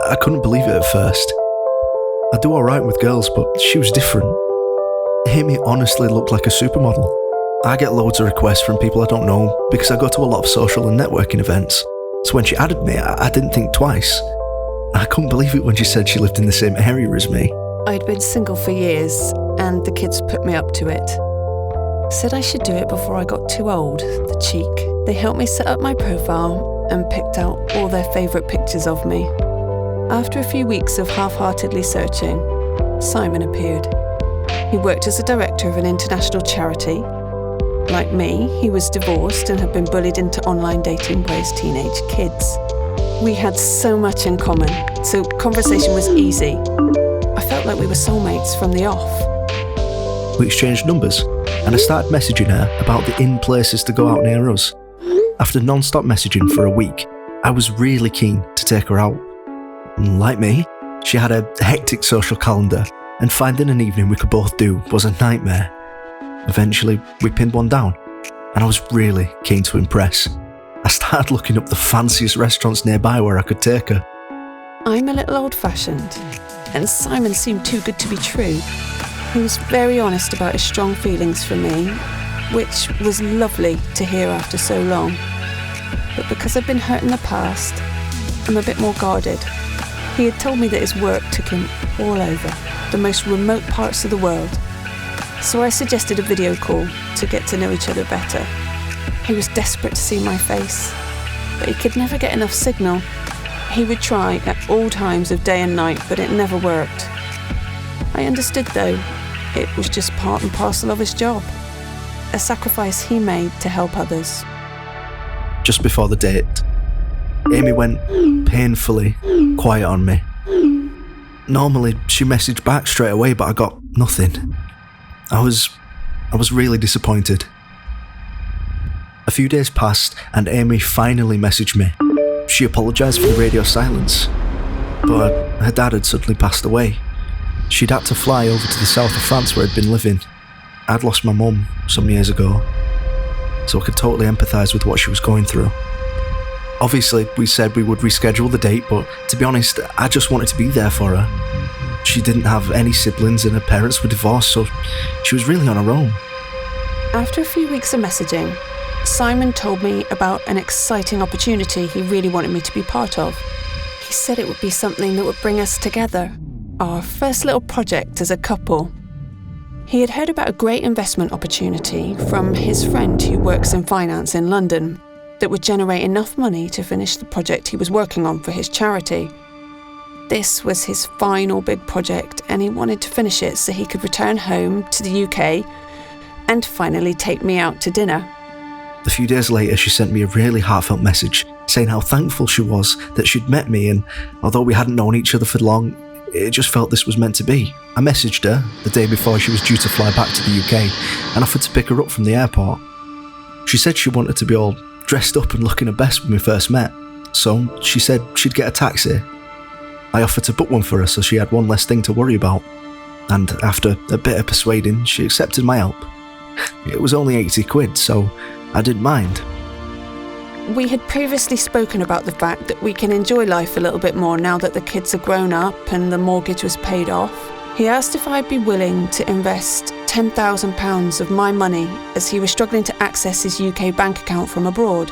I couldn't believe it at first. I do alright with girls, but she was different. Amy honestly looked like a supermodel. I get loads of requests from people I don't know because I go to a lot of social and networking events. So when she added me, I didn't think twice. I couldn't believe it when she said she lived in the same area as me. I'd been single for years, and the kids put me up to it. Said I should do it before I got too old, the cheek. They helped me set up my profile and picked out all their favourite pictures of me. After a few weeks of half-heartedly searching, Simon appeared. He worked as a director of an international charity. Like me, he was divorced and had been bullied into online dating by his teenage kids. We had so much in common, so conversation was easy. I felt like we were soulmates from the off. We exchanged numbers, and I started messaging her about the in-places to go out near us. After non-stop messaging for a week, I was really keen to take her out. Like me, she had a hectic social calendar, and finding an evening we could both do was a nightmare. Eventually, we pinned one down, and I was really keen to impress. I started looking up the fanciest restaurants nearby where I could take her. I'm a little old-fashioned, and Simon seemed too good to be true. He was very honest about his strong feelings for me, which was lovely to hear after so long. But because I've been hurt in the past, I'm a bit more guarded. He had told me that his work took him all over, the most remote parts of the world. So I suggested a video call to get to know each other better. He was desperate to see my face, but he could never get enough signal. He would try at all times of day and night, but it never worked. I understood, though, it was just part and parcel of his job, a sacrifice he made to help others. Just before the date, Amy went painfully quiet on me. Normally, she messaged back straight away, but I got nothing. I was really disappointed. A few days passed, and Amy finally messaged me. She apologised for the radio silence, but her dad had suddenly passed away. She'd had to fly over to the south of France where I'd been living. I'd lost my mum some years ago, so I could totally empathise with what she was going through. Obviously, we said we would reschedule the date, but to be honest, I just wanted to be there for her. She didn't have any siblings and her parents were divorced, so she was really on her own. After a few weeks of messaging, Simon told me about an exciting opportunity he really wanted me to be part of. He said it would be something that would bring us together, our first little project as a couple. He had heard about a great investment opportunity from his friend who works in finance in London that would generate enough money to finish the project he was working on for his charity. This was his final big project, and he wanted to finish it so he could return home to the UK and finally take me out to dinner. A few days later, she sent me a really heartfelt message saying how thankful she was that she'd met me, and although we hadn't known each other for long, it just felt this was meant to be. I messaged her the day before she was due to fly back to the UK and offered to pick her up from the airport. She said she wanted to be all dressed up and looking her best when we first met, so she said she'd get a taxi. I offered to book one for her so she had one less thing to worry about, and after a bit of persuading, she accepted my help. It was only 80 quid, so I didn't mind. We had previously spoken about the fact that we can enjoy life a little bit more now that the kids are grown up and the mortgage was paid off. He asked if I'd be willing to invest £10,000 of my money as he was struggling to access his UK bank account from abroad.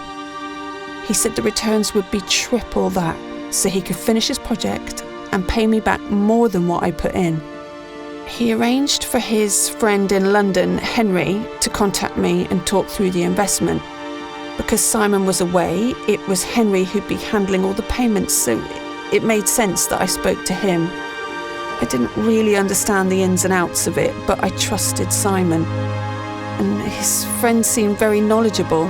He said the returns would be triple that, so he could finish his project and pay me back more than what I put in. He arranged for his friend in London, Henry, to contact me and talk through the investment. Because Simon was away, it was Henry who'd be handling all the payments, so it made sense that I spoke to him. I didn't really understand the ins and outs of it, but I trusted Simon. And his friend seemed very knowledgeable.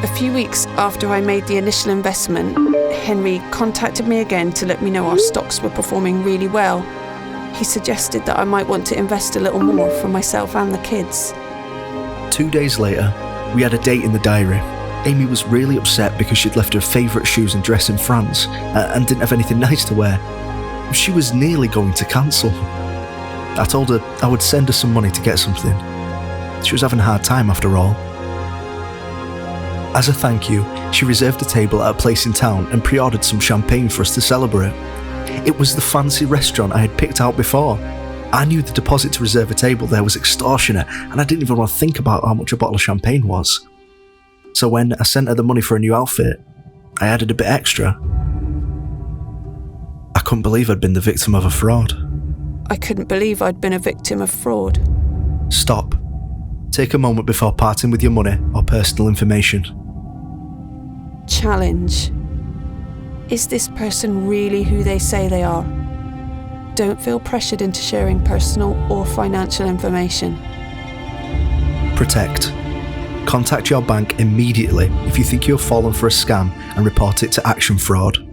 A few weeks after I made the initial investment, Henry contacted me again to let me know our stocks were performing really well. He suggested that I might want to invest a little more for myself and the kids. 2 days later, we had a date in the diary. Amy was really upset because she'd left her favourite shoes and dress in France and didn't have anything nice to wear. She was nearly going to cancel. I told her I would send her some money to get something. She was having a hard time after all. As a thank you, she reserved a table at a place in town and pre-ordered some champagne for us to celebrate. It was the fancy restaurant I had picked out before. I knew the deposit to reserve a table there was extortionate, and I didn't even want to think about how much a bottle of champagne was. So when I sent her the money for a new outfit, I added a bit extra. I couldn't believe I'd been the victim of a fraud. I couldn't believe I'd been a victim of fraud. Stop. Take a moment before parting with your money or personal information. Challenge. Is this person really who they say they are? Don't feel pressured into sharing personal or financial information. Protect. Contact your bank immediately if you think you have fallen for a scam and report it to Action Fraud.